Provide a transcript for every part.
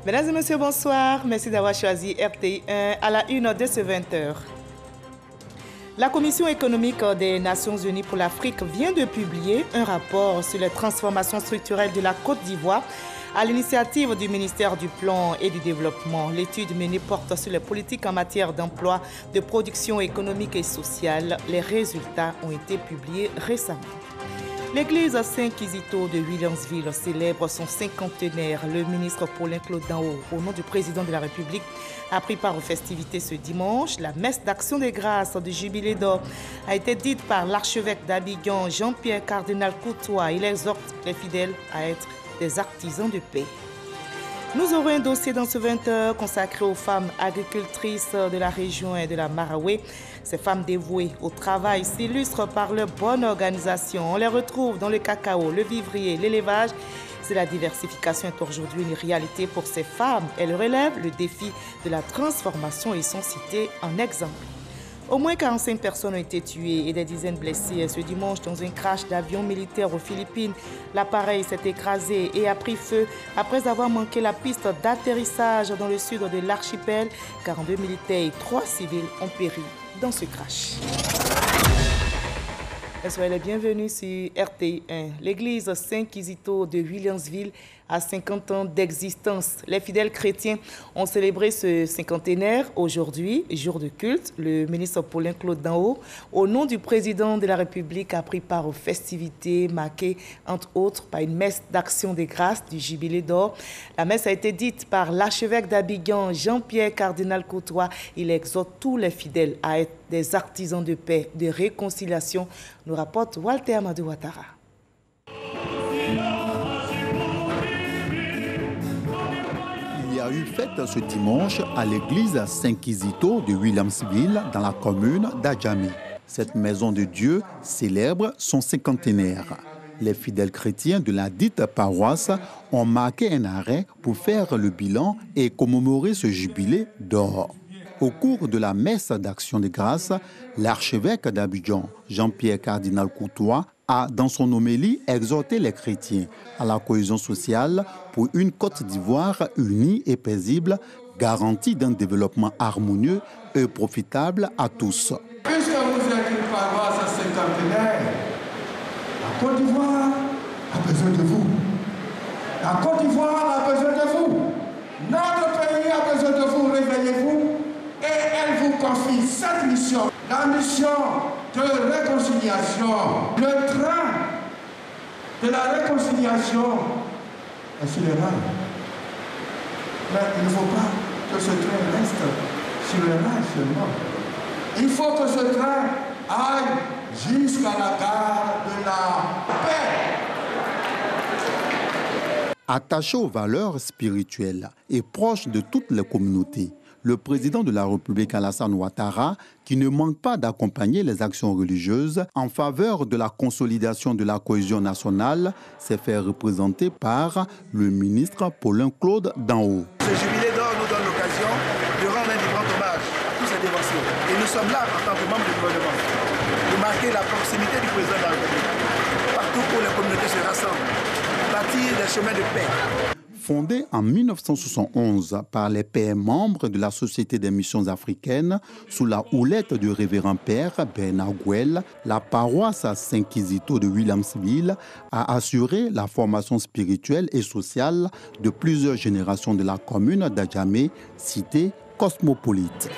Mesdames et messieurs, bonsoir. Merci d'avoir choisi RTI 1 à la une de ce 20h. La Commission économique des Nations Unies pour l'Afrique vient de publier un rapport sur les transformations structurelles de la Côte d'Ivoire à l'initiative du ministère du Plan et du Développement. L'étude menée porte sur les politiques en matière d'emploi, de production économique et sociale. Les résultats ont été publiés récemment. L'église Saint-Kizito de Williamsville célèbre son cinquantenaire. Le ministre Paulin-Claude Danho, au nom du président de la République, a pris part aux festivités ce dimanche. La messe d'action des grâces du Jubilé d'or a été dite par l'archevêque d'Abidjan, Jean-Pierre Cardinal Coutois. Il exhorte les fidèles à être des artisans de paix. Nous aurons un dossier dans ce 20h consacré aux femmes agricultrices de la région et de la Maraoué. Ces femmes dévouées au travail s'illustrent par leur bonne organisation. On les retrouve dans le cacao, le vivrier, l'élevage. La diversification est aujourd'hui une réalité pour ces femmes. Elles relèvent le défi de la transformation et sont citées en exemple. Au moins 45 personnes ont été tuées et des dizaines blessées ce dimanche dans un crash d'avion militaire aux Philippines. L'appareil s'est écrasé et a pris feu après avoir manqué la piste d'atterrissage dans le sud de l'archipel. 42 militaires et 3 civils ont péri dans ce crash. Soyez les bienvenus sur RTI 1. L'église Saint-Kizito de Williamsville a 50 ans d'existence. Les fidèles chrétiens ont célébré ce cinquantenaire aujourd'hui, jour de culte. Le ministre Paulin-Claude Danho, au nom du président de la République, a pris part aux festivités marquées, entre autres, par une messe d'action des grâces du Jubilé d'or. La messe a été dite par l'archevêque d'Abidjan, Jean-Pierre Cardinal Coutois. Il exhorte tous les fidèles à être des artisans de paix, de réconciliation, nous rapporte Walter Amadou Ouattara. Il y a eu fête ce dimanche à l'église Saint-Kizito de Williamsville dans la commune d'Adjamé. Cette maison de Dieu célèbre son cinquantenaire. Les fidèles chrétiens de la dite paroisse ont marqué un arrêt pour faire le bilan et commémorer ce jubilé d'or. Au cours de la messe d'action de grâce, l'archevêque d'Abidjan, Jean-Pierre Cardinal Coutois, a, dans son homélie, exhorté les chrétiens à la cohésion sociale pour une Côte d'Ivoire unie et paisible, garantie d'un développement harmonieux et profitable à tous. Puisque vous êtes une paroisse cinquantenaire, la Côte d'Ivoire a besoin de vous. La Côte d'Ivoire a besoin de vous. Notre pays a besoin de vous. Réveillez-vous. Et elle vous confie cette mission, la mission de réconciliation. Le train de la réconciliation est sur les rails. Mais il ne faut pas que ce train reste sur les rails seulement. Il faut que ce train aille jusqu'à la gare de la paix. Attaché aux valeurs spirituelles et proche de toutes les communautés, le président de la République Alassane Ouattara, qui ne manque pas d'accompagner les actions religieuses en faveur de la consolidation de la cohésion nationale, s'est fait représenter par le ministre Paulin-Claude Danho. Ce jubilé d'or nous donne l'occasion de rendre un vibrant hommage à tous ces dévotions. Et nous sommes là en tant que membres du gouvernement, de marquer la proximité du président de la République. Partout où les communautés se rassemblent, bâtir des chemins de paix. Fondée en 1971 par les pères membres de la Société des missions africaines sous la houlette du révérend père Bernard Gouel, la paroisse Saint-Kizito de Williamsville a assuré la formation spirituelle et sociale de plusieurs générations de la commune d'Adjamé, cité cosmopolite.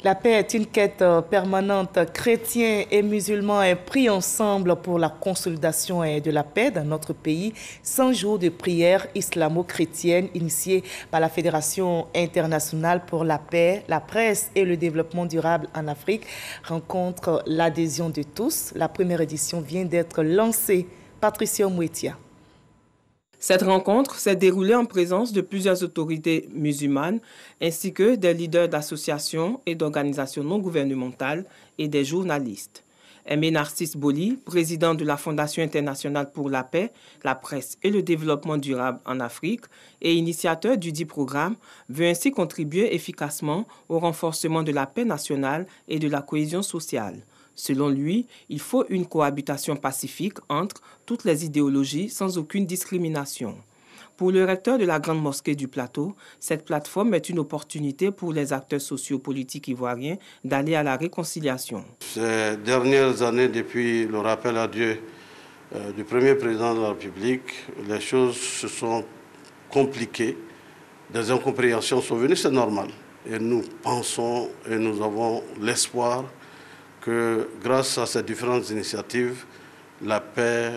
La paix est une quête permanente. Chrétiens et musulmans prient ensemble pour la consolidation de la paix dans notre pays. 100 jours de prière islamo-chrétienne initiée par la Fédération internationale pour la paix, la presse et le développement durable en Afrique rencontre l'adhésion de tous. La première édition vient d'être lancée. Patricia Mouetia. Cette rencontre s'est déroulée en présence de plusieurs autorités musulmanes ainsi que des leaders d'associations et d'organisations non gouvernementales et des journalistes. Aimé Narcisse Boli, président de la Fondation internationale pour la paix, la presse et le développement durable en Afrique et initiateur du dit programme, veut ainsi contribuer efficacement au renforcement de la paix nationale et de la cohésion sociale. Selon lui, il faut une cohabitation pacifique entre toutes les idéologies sans aucune discrimination. Pour le recteur de la Grande Mosquée du Plateau, cette plateforme est une opportunité pour les acteurs sociopolitiques ivoiriens d'aller à la réconciliation. Ces dernières années, depuis le rappel à Dieu du premier président de la République, les choses se sont compliquées. Des incompréhensions sont venues, c'est normal. Et nous pensons et nous avons l'espoir que grâce à ces différentes initiatives, la paix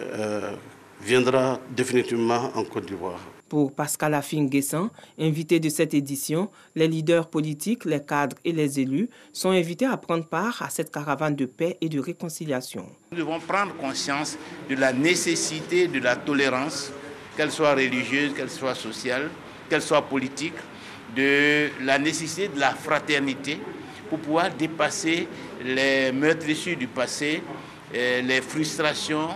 viendra définitivement en Côte d'Ivoire. Pour Pascal Afing-Guessan, invité de cette édition, les leaders politiques, les cadres et les élus sont invités à prendre part à cette caravane de paix et de réconciliation. Nous devons prendre conscience de la nécessité de la tolérance, qu'elle soit religieuse, qu'elle soit sociale, qu'elle soit politique, de la nécessité de la fraternité pour pouvoir dépasser les meurtrissures du passé, les frustrations,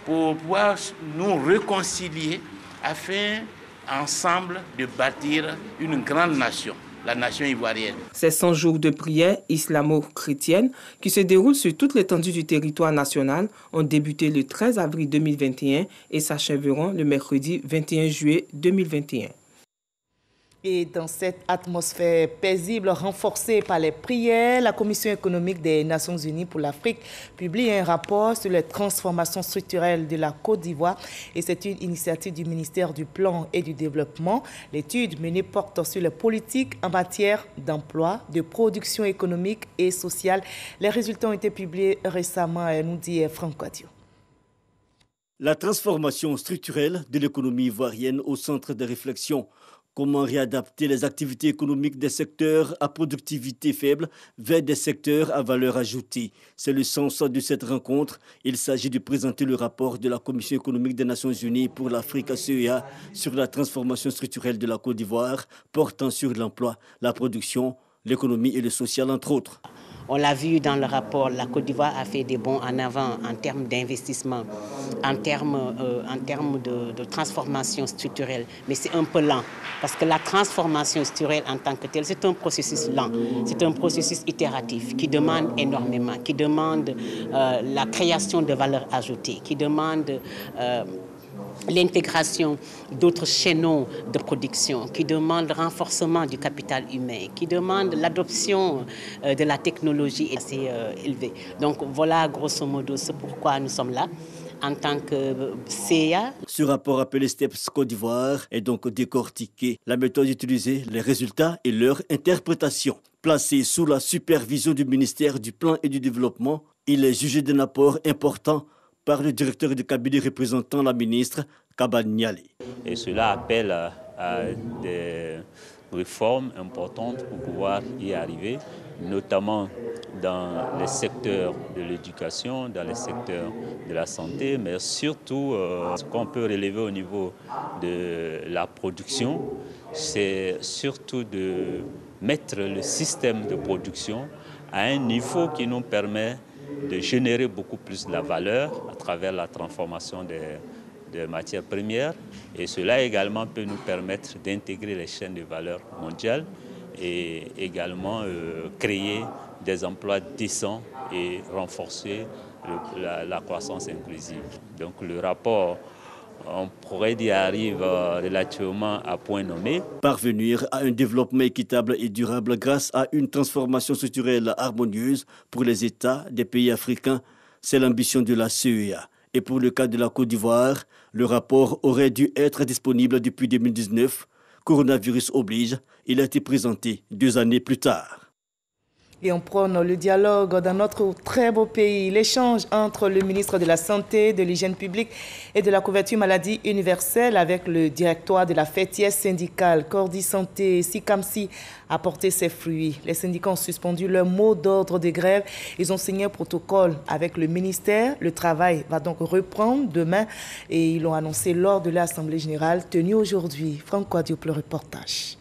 pour pouvoir nous réconcilier afin ensemble de bâtir une grande nation, la nation ivoirienne. Ces 100 jours de prière islamo-chrétienne qui se déroulent sur toute l'étendue du territoire national ont débuté le 13 avril 2021 et s'achèveront le mercredi 21 juillet 2021. Et dans cette atmosphère paisible renforcée par les prières, la Commission économique des Nations Unies pour l'Afrique publie un rapport sur les transformations structurelles de la Côte d'Ivoire. Et c'est une initiative du ministère du Plan et du Développement. L'étude menée porte sur les politiques en matière d'emploi, de production économique et sociale. Les résultats ont été publiés récemment, nous dit Franck Quadio. La transformation structurelle de l'économie ivoirienne au centre de réflexion. Comment réadapter les activités économiques des secteurs à productivité faible vers des secteurs à valeur ajoutée? C'est le sens de cette rencontre. Il s'agit de présenter le rapport de la Commission économique des Nations Unies pour l'Afrique CEA sur la transformation structurelle de la Côte d'Ivoire, portant sur l'emploi, la production, l'économie et le social, entre autres. On l'a vu dans le rapport, la Côte d'Ivoire a fait des bonds en avant en termes d'investissement, en termes de transformation structurelle. Mais c'est un peu lent, parce que la transformation structurelle en tant que telle, c'est un processus lent. C'est un processus itératif qui demande énormément, qui demande la création de valeur ajoutée, qui demande l'intégration d'autres chaînons de production, qui demande le renforcement du capital humain, qui demande l'adoption de la technologie assez élevée. Donc voilà grosso modo ce pourquoi nous sommes là en tant que CEA. Ce rapport appelé STEPS Côte d'Ivoire est donc décortiqué. La méthode utilisée, les résultats et leur interprétation. Placé sous la supervision du ministère du Plan et du Développement, il est jugé d'un apport important par le directeur de cabinet représentant la ministre, Kaba Nialé. Et cela appelle à des réformes importantes pour pouvoir y arriver, notamment dans les secteurs de l'éducation, dans les secteurs de la santé, mais surtout ce qu'on peut relever au niveau de la production, c'est surtout de mettre le système de production à un niveau qui nous permet de générer beaucoup plus de la valeur à travers la transformation des matières premières. Et cela également peut nous permettre d'intégrer les chaînes de valeur mondiales et également créer des emplois décents et renforcer la croissance inclusive. Donc le rapport, on pourrait dire, arrive relativement à point nommé. Parvenir à un développement équitable et durable grâce à une transformation structurelle harmonieuse pour les États des pays africains, c'est l'ambition de la CEA. Et pour le cas de la Côte d'Ivoire, le rapport aurait dû être disponible depuis 2019. Coronavirus oblige, il a été présenté 2 années plus tard. Et on prône le dialogue dans notre très beau pays. L'échange entre le ministre de la Santé, de l'Hygiène publique et de la couverture maladie universelle avec le directoire de la fêtière syndicale Cordi Santé SICAMSI a porté ses fruits. Les syndicats ont suspendu leur mot d'ordre de grève. Ils ont signé un protocole avec le ministère. Le travail va donc reprendre demain et ils l'ont annoncé lors de l'Assemblée générale tenue aujourd'hui. Franck Quadio pour le reportage.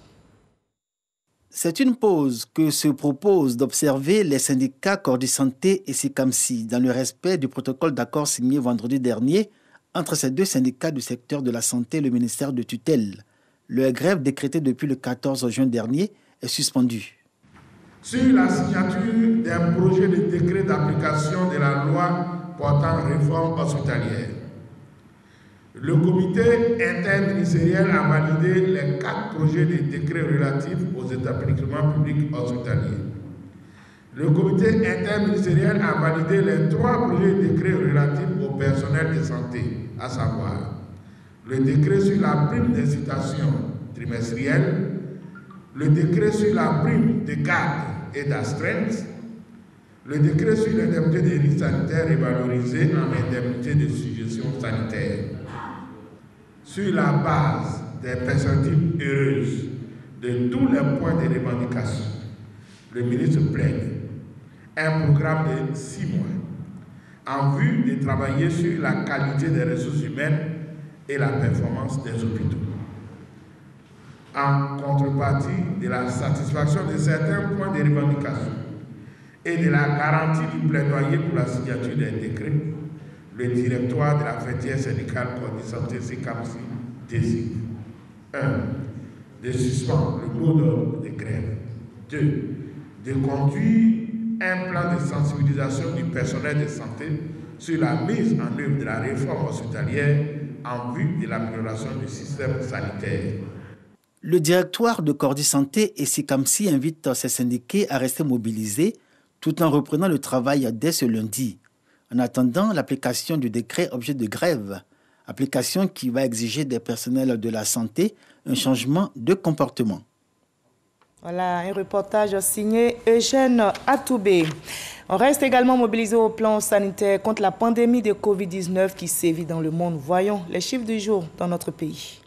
C'est une pause que se proposent d'observer les syndicats Cordi Santé et SICAMSI dans le respect du protocole d'accord signé vendredi dernier entre ces 2 syndicats du secteur de la santé et le ministère de tutelle. Leur grève décrétée depuis le 14 juin dernier est suspendue. sur la signature d'un projet de décret d'application de la loi portant réforme hospitalière. Le comité interministériel a validé les 4 projets de décret relatifs aux établissements publics hospitaliers. Le comité interministériel a validé les 3 projets de décret relatifs au personnel de santé, à savoir le décret sur la prime d'incitation trimestrielle, le décret sur la prime de garde et d'astreinte, le décret sur l'indemnité des risques sanitaires revalorisée en indemnité de suggestion sanitaire. Sur la base des perspectives heureuses de tous les points de revendication, le ministre plaide un programme de 6 mois en vue de travailler sur la qualité des ressources humaines et la performance des hôpitaux. En contrepartie de la satisfaction de certains points de revendication et de la garantie du plaidoyer pour la signature des décrets, le directoire de la fêtière syndicale Corps de santé SECAMSI décide 1. De suspendre le mot d'ordre de grève. 2. De conduire un plan de sensibilisation du personnel de santé sur la mise en œuvre de la réforme hospitalière en vue de l'amélioration du système sanitaire. Le directoire de Cordi Santé et SECAMSI invite ses syndiqués à rester mobilisés tout en reprenant le travail dès ce lundi, en attendant l'application du décret objet de grève, application qui va exiger des personnels de la santé un changement de comportement. Voilà, un reportage signé Eugène Atoubé. On reste également mobilisé au plan sanitaire contre la pandémie de Covid-19 qui sévit dans le monde. Voyons les chiffres du jour dans notre pays.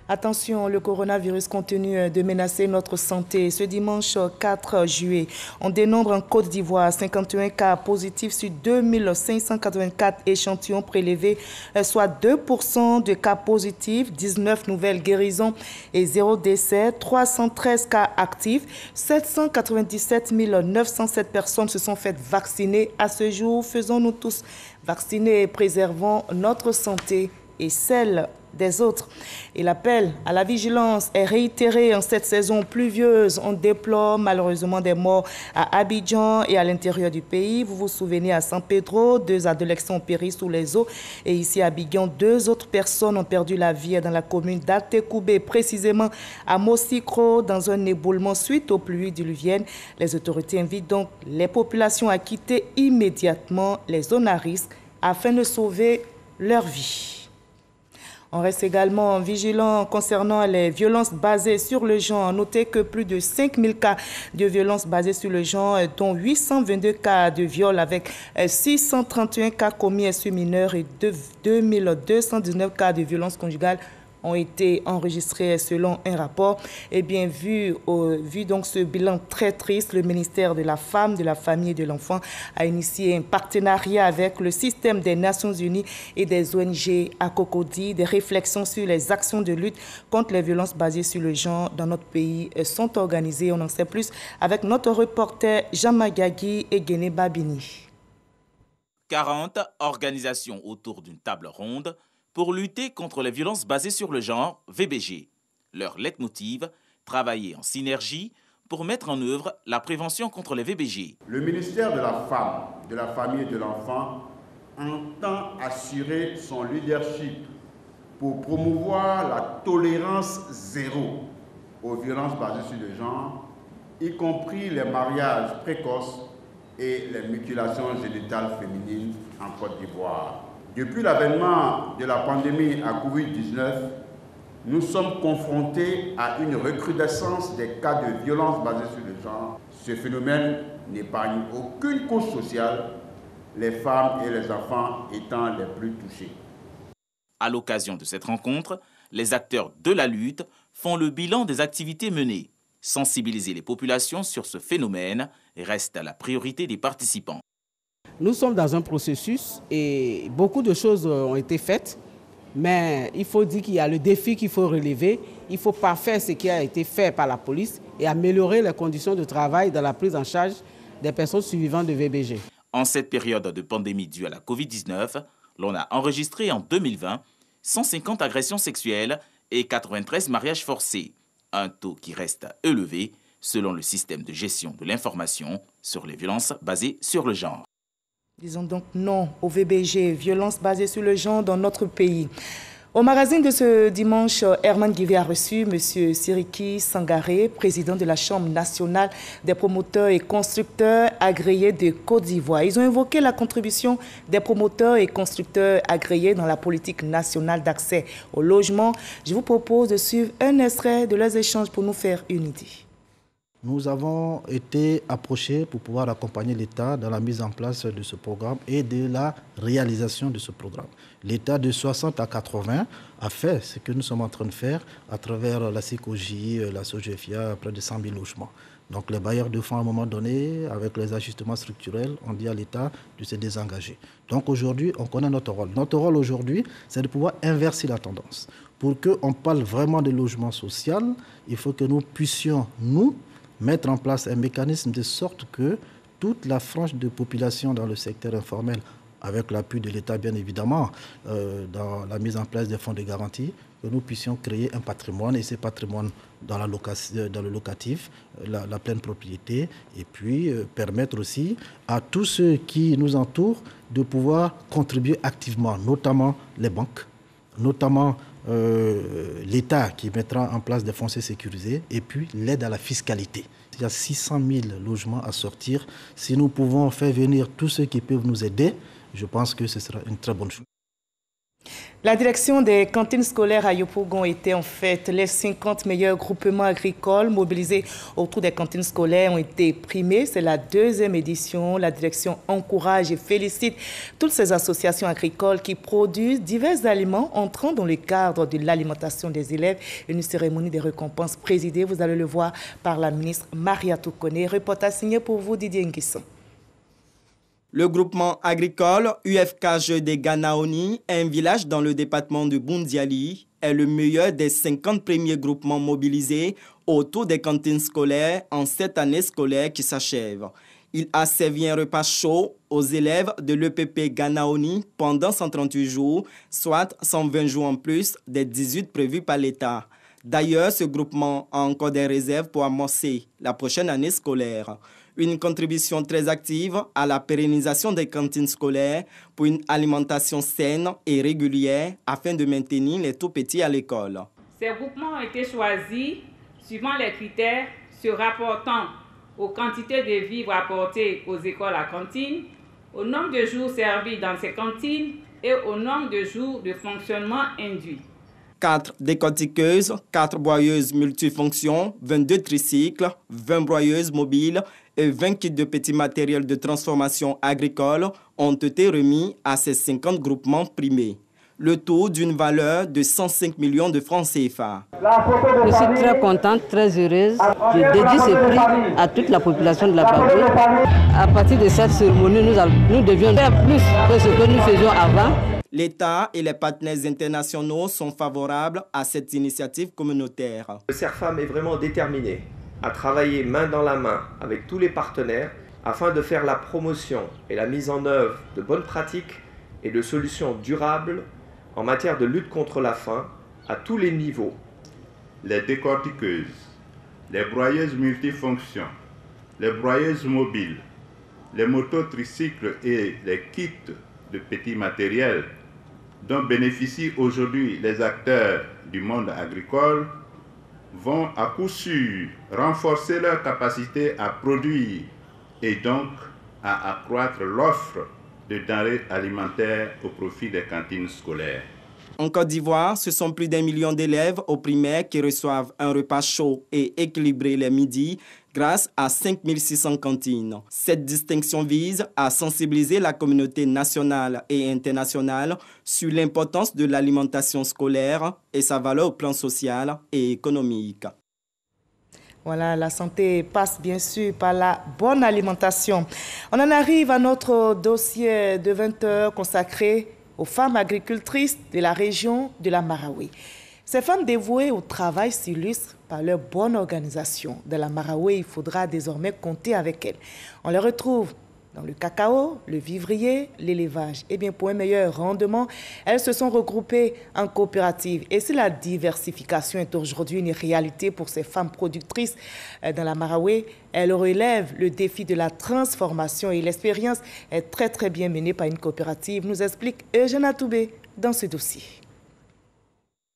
Attention, le coronavirus continue de menacer notre santé. Ce dimanche 4 juillet, on dénombre en Côte d'Ivoire 51 cas positifs sur 2584 échantillons prélevés, soit 2% de cas positifs, 19 nouvelles guérisons et 0 décès, 313 cas actifs, 797 907 personnes se sont faites vacciner. À ce jour, faisons-nous tous vacciner et préservons notre santé et celle des autres. Et l'appel à la vigilance est réitéré en cette saison pluvieuse. On déplore malheureusement des morts à Abidjan et à l'intérieur du pays. Vous vous souvenez à San Pedro, 2 adolescents ont péri sous les eaux. Et ici à Abidjan, 2 autres personnes ont perdu la vie dans la commune d'Atekoubé, précisément à Mosikro, dans un éboulement suite aux pluies diluviennes. Les autorités invitent donc les populations à quitter immédiatement les zones à risque afin de sauver leur vie. On reste également vigilant concernant les violences basées sur le genre. Notez que plus de 5000 cas de violences basées sur le genre, dont 822 cas de viol avec 631 cas commis sur mineurs et 2219 cas de violences conjugales ont été enregistrés selon un rapport. Et bien, vu donc ce bilan très triste, le ministère de la Femme, de la Famille et de l'Enfant a initié un partenariat avec le système des Nations Unies et des ONG à Cocody. Des réflexions sur les actions de lutte contre les violences basées sur le genre dans notre pays sont organisées. On en sait plus avec notre reporter Jean Magagui et Guéné Babini. 40 organisations autour d'une table ronde pour lutter contre les violences basées sur le genre, VBG. Leur leitmotiv, travailler en synergie pour mettre en œuvre la prévention contre les VBG. Le ministère de la Femme, de la Famille et de l'Enfant entend assurer son leadership pour promouvoir la tolérance zéro aux violences basées sur le genre, y compris les mariages précoces et les mutilations génitales féminines en Côte d'Ivoire. Depuis l'avènement de la pandémie à Covid-19, nous sommes confrontés à une recrudescence des cas de violence basée sur le genre. Ce phénomène n'épargne aucune couche sociale, les femmes et les enfants étant les plus touchés. À l'occasion de cette rencontre, les acteurs de la lutte font le bilan des activités menées. Sensibiliser les populations sur ce phénomène reste la priorité des participants. Nous sommes dans un processus et beaucoup de choses ont été faites, mais il faut dire qu'il y a le défi qu'il faut relever. Il ne faut pas faire ce qui a été fait par la police et améliorer les conditions de travail dans la prise en charge des personnes survivantes de VBG. En cette période de pandémie due à la Covid-19, l'on a enregistré en 2020 150 agressions sexuelles et 93 mariages forcés. Un taux qui reste élevé selon le système de gestion de l'information sur les violences basées sur le genre. Disons donc non au VBG, violences basées sur le genre dans notre pays. Au magazine de ce dimanche, Herman Guivet a reçu M. Siriki Sangaré, président de la Chambre nationale des promoteurs et constructeurs agréés de Côte d'Ivoire. Ils ont évoqué la contribution des promoteurs et constructeurs agréés dans la politique nationale d'accès au logement. Je vous propose de suivre un extrait de leurs échanges pour nous faire une idée. Nous avons été approchés pour pouvoir accompagner l'État dans la mise en place de ce programme et de la réalisation de ce programme. L'État de 60 à 80 a fait ce que nous sommes en train de faire à travers la CICOJ, la SOGEFIA, près de 100 000 logements. Donc les bailleurs de fonds, à un moment donné, avec les ajustements structurels, ont dit à l'État de se désengager. Donc aujourd'hui, on connaît notre rôle. Notre rôle aujourd'hui, c'est de pouvoir inverser la tendance. Pour qu'on parle vraiment de logement social, il faut que nous puissions, nous, mettre en place un mécanisme de sorte que toute la frange de population dans le secteur informel, avec l'appui de l'État bien évidemment, dans la mise en place des fonds de garantie, que nous puissions créer un patrimoine, et ce patrimoine dans le locatif, la pleine propriété, et puis permettre aussi à tous ceux qui nous entourent de pouvoir contribuer activement, notamment les banques, notamment l'État qui mettra en place des fonciers sécurisés, et puis l'aide à la fiscalité. Il y a 600 000 logements à sortir. Si nous pouvons faire venir tous ceux qui peuvent nous aider, je pense que ce sera une très bonne chose. La direction des cantines scolaires à Yopougon était en fait les 50 meilleurs groupements agricoles mobilisés autour des cantines scolaires ont été primés. C'est la 2e édition. La direction encourage et félicite toutes ces associations agricoles qui produisent divers aliments entrant dans le cadre de l'alimentation des élèves. Une cérémonie de récompense présidée, vous allez le voir, par la ministre Maria Toukone. Reportage signé pour vous, Didier Nguisson. Le groupement agricole UFKG de Ganaoni, un village dans le département de Boundiali, est le meilleur des 50 premiers groupements mobilisés autour des cantines scolaires en cette année scolaire qui s'achève. Il a servi un repas chaud aux élèves de l'EPP Ganaoni pendant 138 jours, soit 120 jours en plus des 18 prévus par l'État. D'ailleurs, ce groupement a encore des réserves pour amorcer la prochaine année scolaire. Une contribution très active à la pérennisation des cantines scolaires pour une alimentation saine et régulière afin de maintenir les tout-petits à l'école. Ces groupements ont été choisis suivant les critères se rapportant aux quantités de vivres apportées aux écoles à cantine, au nombre de jours servis dans ces cantines et au nombre de jours de fonctionnement induit. 4 décortiqueuses, 4 broyeuses multifonctions, 22 tricycles, 20 broyeuses mobiles et 20 kits de petits matériels de transformation agricole ont été remis à ces 50 groupements primés. Le tout d'une valeur de 105 millions de francs CFA. Je suis très contente, très heureuse. Je dédie ce prix à toute la population de la Baboué. À partir de cette cérémonie, nous devions faire plus que ce que nous faisions avant. L'État et les partenaires internationaux sont favorables à cette initiative communautaire. Le CERFAM est vraiment déterminé à travailler main dans la main avec tous les partenaires afin de faire la promotion et la mise en œuvre de bonnes pratiques et de solutions durables en matière de lutte contre la faim à tous les niveaux. Les décortiqueuses, les broyeuses multifonctions, les broyeuses mobiles, les mototricycles et les kits de petits matériels dont bénéficient aujourd'hui les acteurs du monde agricole vont à coup sûr renforcer leur capacité à produire et donc à accroître l'offre de denrées alimentaires au profit des cantines scolaires. En Côte d'Ivoire, ce sont plus d'1 million d'élèves au primaire qui reçoivent un repas chaud et équilibré les midis grâce à 5600 cantines. Cette distinction vise à sensibiliser la communauté nationale et internationale sur l'importance de l'alimentation scolaire et sa valeur au plan social et économique. Voilà, la santé passe bien sûr par la bonne alimentation. On en arrive à notre dossier de 20 heures consacré aux femmes agricultrices de la région de la Marawi. Ces femmes dévouées au travail s'illustrent par leur bonne organisation. De la Marawi, il faudra désormais compter avec elles. On les retrouve dans le cacao, le vivrier, l'élevage. Et bien, pour un meilleur rendement, elles se sont regroupées en coopératives. Et si la diversification est aujourd'hui une réalité pour ces femmes productrices dans la Marawe, elles relèvent le défi de la transformation et l'expérience est très bien menée par une coopérative, nous explique Eugène Atoubé dans ce dossier.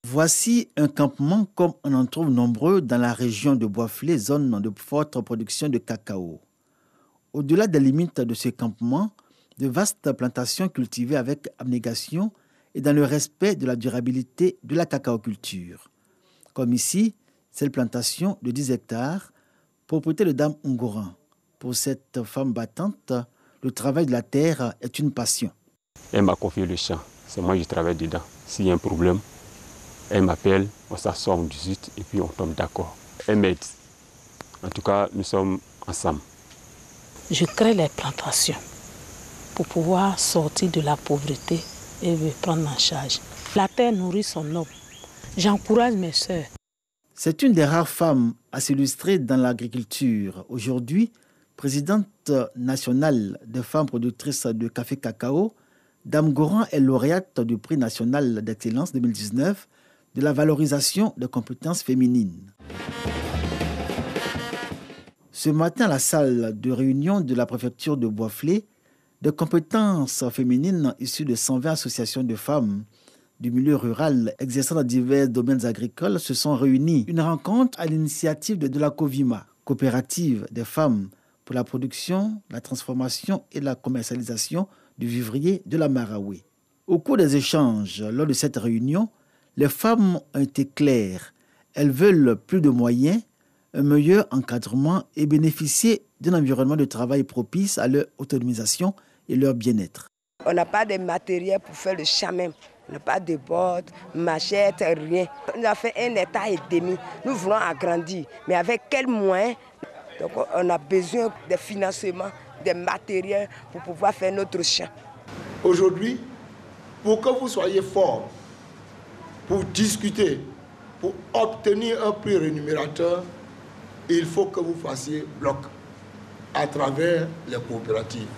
Voici un campement comme on en trouve nombreux dans la région de Boisflé, zone de forte production de cacao. Au-delà des limites de ce campement, de vastes plantations cultivées avec abnégation et dans le respect de la durabilité de la cacaoculture. Comme ici, cette plantation de 10 hectares, propriété de Dame Ngoran. Pour cette femme battante, le travail de la terre est une passion. Elle m'a confié le champ, c'est moi qui travaille dedans. S'il y a un problème, elle m'appelle, on s'assoit, on discute et puis on tombe d'accord. Elle m'aide. En tout cas, nous sommes ensemble. Je crée les plantations pour pouvoir sortir de la pauvreté et me prendre en charge. La terre nourrit son homme. J'encourage mes sœurs. C'est une des rares femmes à s'illustrer dans l'agriculture. Aujourd'hui, présidente nationale des femmes productrices de café cacao, Dame Ngoran est lauréate du prix national d'excellence 2019 de la valorisation des compétences féminines. Ce matin, à la salle de réunion de la préfecture de Boisflé, des compétences féminines issues de 120 associations de femmes du milieu rural exerçant dans divers domaines agricoles se sont réunies. Une rencontre à l'initiative de la COVIMA, coopérative des femmes pour la production, la transformation et la commercialisation du vivrier de la Marawe. Au cours des échanges, lors de cette réunion, les femmes ont été claires. Elles veulent plus de moyens, un meilleur encadrement et bénéficier d'un environnement de travail propice à leur autonomisation et leur bien-être. On n'a pas de matériel pour faire le champ même. On n'a pas de bottes, machettes, rien. On a fait 1,5 hectare. Nous voulons agrandir. Mais avec quels moyens? Donc on a besoin de financement, de matériel pour pouvoir faire notre champ. Aujourd'hui, pour que vous soyez forts, pour discuter, pour obtenir un prix rémunérateur, il faut que vous fassiez bloc à travers les coopératives.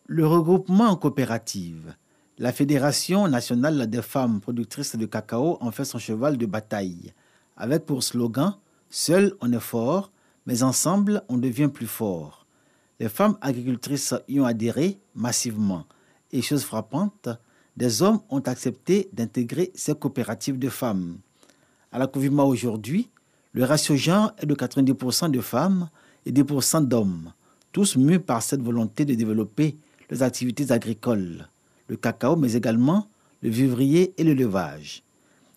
Le regroupement en coopérative, la Fédération nationale des femmes productrices de cacao en fait son cheval de bataille, avec pour slogan « Seul on est fort, mais ensemble on devient plus fort ». Les femmes agricultrices y ont adhéré massivement. Et chose frappante, des hommes ont accepté d'intégrer ces coopératives de femmes. À la COVIMA aujourd'hui, le ratio genre est de 90% de femmes et 10% d'hommes, tous mus par cette volonté de développer les activités agricoles, le cacao, mais également le vivrier et l'élevage.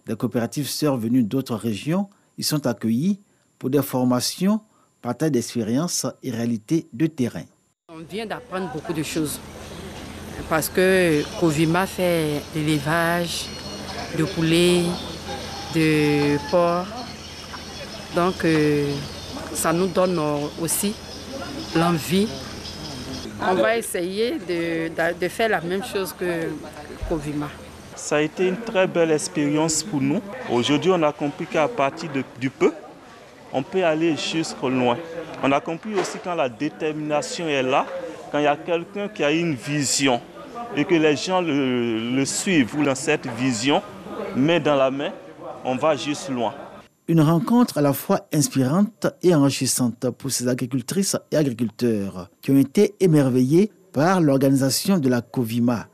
Des coopératives sœurs venues d'autres régions y sont accueillies pour des formations, partage d'expériences et réalités de terrain. On vient d'apprendre beaucoup de choses parce que COVIMA fait de l'élevage, de poulets, de porc. Donc ça nous donne aussi l'envie. On va essayer de faire la même chose que COVIMA. Ça a été une très belle expérience pour nous. Aujourd'hui, on a compris qu'à partir du peu, on peut aller jusqu'au loin. On a compris aussi quand la détermination est là, quand il y a quelqu'un qui a une vision et que les gens le suivent dans cette vision, main dans la main, on va juste loin. Une rencontre à la fois inspirante et enrichissante pour ces agricultrices et agriculteurs qui ont été émerveillés par l'organisation de la COVIMA.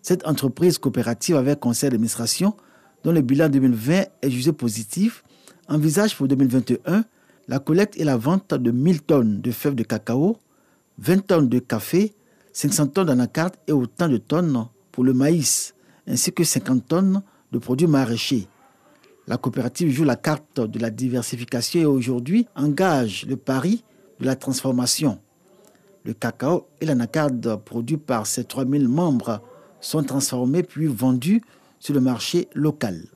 Cette entreprise coopérative avec conseil d'administration, dont le bilan 2020 est jugé positif, envisage pour 2021 la collecte et la vente de 1000 tonnes de fèves de cacao, 20 tonnes de café, 500 tonnes d'anacarde et autant de tonnes pour le maïs, ainsi que 50 tonnes de produits maraîchers. La coopérative joue la carte de la diversification et aujourd'hui engage le pari de la transformation. Le cacao et l'anacarde produits par ses 3000 membres sont transformés puis vendus sur le marché local.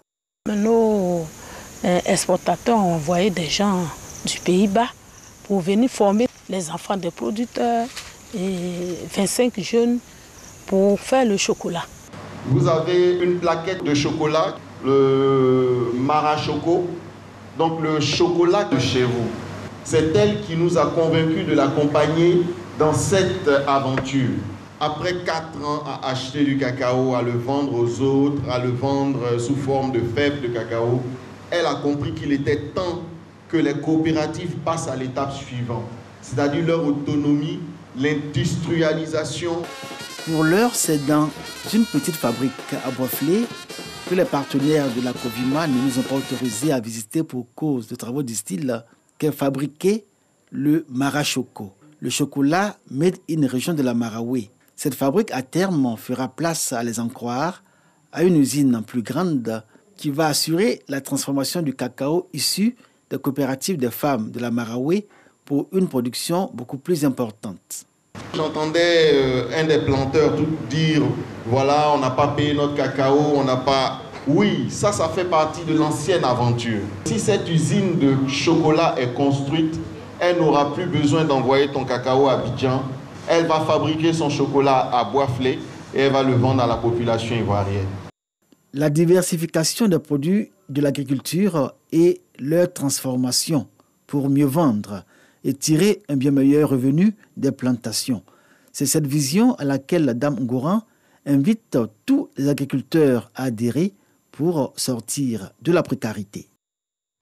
Nos exportateurs ont envoyé des gens du Pays-Bas pour venir former les enfants des producteurs et 25 jeunes pour faire le chocolat. Vous avez une plaquette de chocolat, le Marachoco, donc le chocolat de chez vous. C'est elle qui nous a convaincus de l'accompagner dans cette aventure. Après 4 ans à acheter du cacao, à le vendre aux autres, à le vendre sous forme de fèves de cacao, elle a compris qu'il était temps que les coopératives passent à l'étape suivante, c'est-à-dire leur autonomie, l'industrialisation. Pour l'heure, c'est dans une petite fabrique à Boisflé que les partenaires de la Covima ne nous ont pas autorisés à visiter pour cause de travaux du style qu'est fabriqué le Marachoco, le chocolat made in région de la Maraoué. Cette fabrique, à terme, fera place, à les en croire, à une usine plus grande qui va assurer la transformation du cacao issu des coopératives des femmes de la Maraoué pour une production beaucoup plus importante. J'entendais un des planteurs tout dire, voilà, on n'a pas payé notre cacao, on n'a pas... Oui, ça fait partie de l'ancienne aventure. Si cette usine de chocolat est construite, elle n'aura plus besoin d'envoyer ton cacao à Abidjan. Elle va fabriquer son chocolat à Boisflé et elle va le vendre à la population ivoirienne. La diversification des produits de l'agriculture et leur transformation pour mieux vendre et tirer un bien meilleur revenu des plantations. C'est cette vision à laquelle Dame Ngouran invite tous les agriculteurs à adhérer pour sortir de la précarité.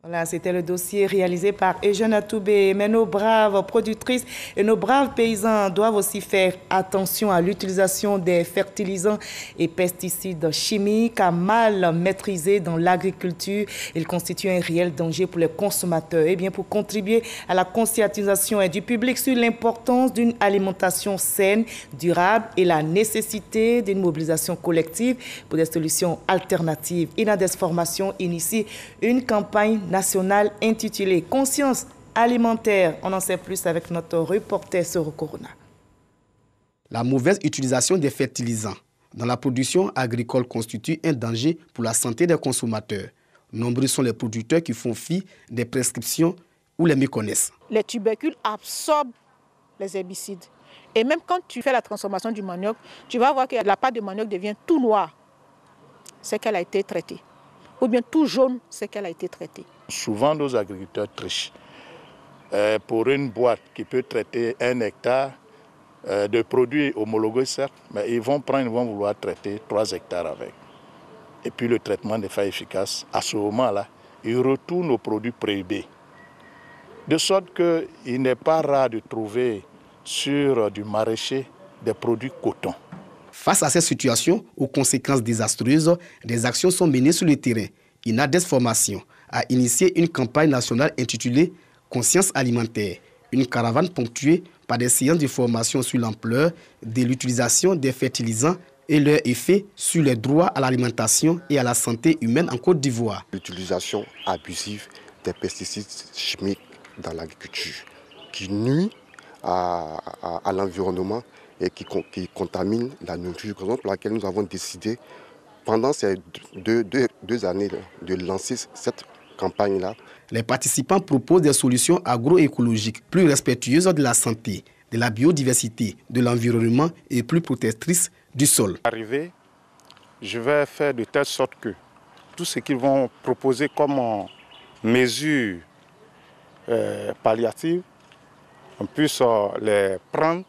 Voilà, c'était le dossier réalisé par Eugène Atoubé. Mais nos braves productrices et nos braves paysans doivent aussi faire attention à l'utilisation des fertilisants et pesticides chimiques à mal maîtrisés dans l'agriculture. Ils constituent un réel danger pour les consommateurs. Et bien, pour contribuer à la conscientisation du public sur l'importance d'une alimentation saine, durable et la nécessité d'une mobilisation collective pour des solutions alternatives, Inades Formation initie une campagne nationale intitulée Conscience alimentaire. On en sait plus avec notre reporter Soro Corona. La mauvaise utilisation des fertilisants dans la production agricole constitue un danger pour la santé des consommateurs. Nombreux sont les producteurs qui font fi des prescriptions ou les méconnaissent. Les tubercules absorbent les herbicides. Et même quand tu fais la transformation du manioc, tu vas voir que la pâte de manioc devient tout noire. C'est qu'elle a été traitée. Ou bien tout jaune, c'est qu'elle a été traitée. Souvent, nos agriculteurs trichent. Pour une boîte qui peut traiter 1 hectare de produits homologués, certes, mais ils vont vouloir traiter 3 hectares avec. Et puis le traitement n'est pas efficace. À ce moment-là, ils retournent aux produits prohibés. De sorte qu'il n'est pas rare de trouver sur du maraîcher des produits coton. Face à cette situation aux conséquences désastreuses, des actions sont menées sur le terrain. Inades Formation a initié une campagne nationale intitulée Conscience alimentaire, une caravane ponctuée par des séances de formation sur l'ampleur de l'utilisation des fertilisants et leur effet sur les droits à l'alimentation et à la santé humaine en Côte d'Ivoire. L'utilisation abusive des pesticides chimiques dans l'agriculture qui nuit à l'environnement et qui contamine la nourriture, raison pour laquelle nous avons décidé pendant ces deux années de lancer cette campagne-là. Les participants proposent des solutions agroécologiques plus respectueuses de la santé, de la biodiversité, de l'environnement et plus protectrices du sol. Arrivé, je vais faire de telle sorte que tout ce qu'ils vont proposer comme mesures palliatives, on puisse les prendre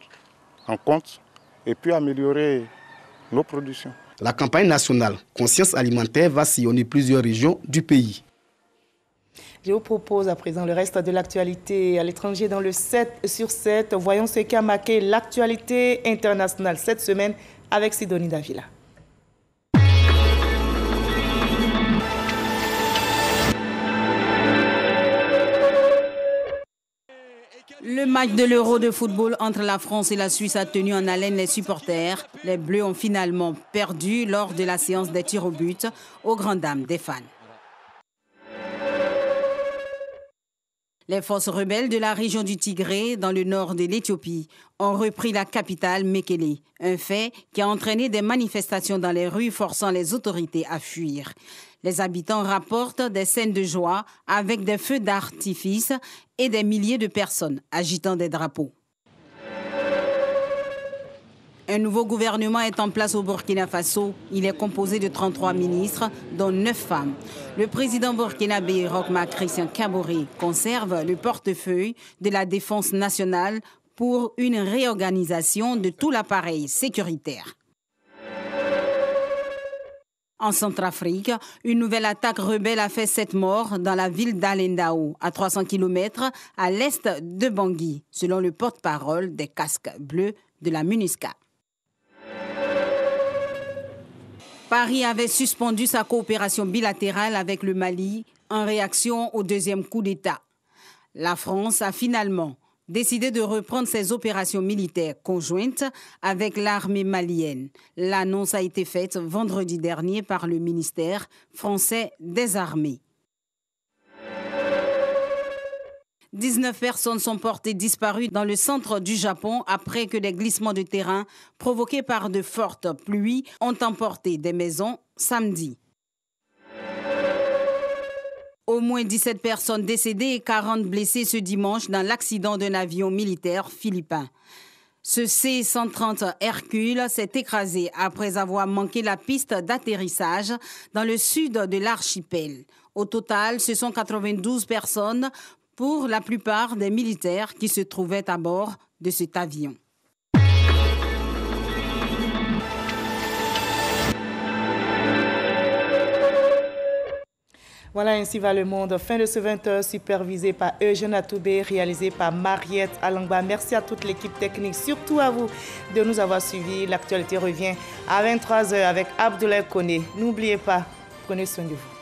en compte et puis améliorer nos productions. La campagne nationale Conscience alimentaire va sillonner plusieurs régions du pays. Je vous propose à présent le reste de l'actualité à l'étranger dans le 7 sur 7. Voyons ce qui a marqué l'actualité internationale cette semaine avec Sidonie Davila. Le match de l'Euro de football entre la France et la Suisse a tenu en haleine les supporters. Les Bleus ont finalement perdu lors de la séance des tirs au but, aux grandes dames des fans. Les forces rebelles de la région du Tigré, dans le nord de l'Éthiopie, ont repris la capitale Mekele, un fait qui a entraîné des manifestations dans les rues forçant les autorités à fuir. Les habitants rapportent des scènes de joie avec des feux d'artifice et des milliers de personnes agitant des drapeaux. Un nouveau gouvernement est en place au Burkina Faso. Il est composé de 33 ministres, dont 9 femmes. Le président burkinabé Roch Marc Christian Kaboré conserve le portefeuille de la défense nationale pour une réorganisation de tout l'appareil sécuritaire. En Centrafrique, une nouvelle attaque rebelle a fait 7 morts dans la ville d'Alendao, à 300 km à l'est de Bangui, selon le porte-parole des casques bleus de la MINUSCA. Paris avait suspendu sa coopération bilatérale avec le Mali en réaction au deuxième coup d'État. La France a finalement décidé de reprendre ses opérations militaires conjointes avec l'armée malienne. L'annonce a été faite vendredi dernier par le ministère français des Armées. 19 personnes sont portées disparues dans le centre du Japon après que des glissements de terrain provoqués par de fortes pluies ont emporté des maisons samedi. Au moins 17 personnes décédées et 40 blessées ce dimanche dans l'accident d'un avion militaire philippin. Ce C-130 Hercule s'est écrasé après avoir manqué la piste d'atterrissage dans le sud de l'archipel. Au total, ce sont 92 personnes, pour la plupart des militaires qui se trouvaient à bord de cet avion. Voilà, ainsi va le monde. Fin de ce 20h, supervisé par Eugène Atoubé, réalisé par Mariette Alangba. Merci à toute l'équipe technique, surtout à vous de nous avoir suivis. L'actualité revient à 23h avec Abdoulaye Koné. N'oubliez pas, prenez soin de vous.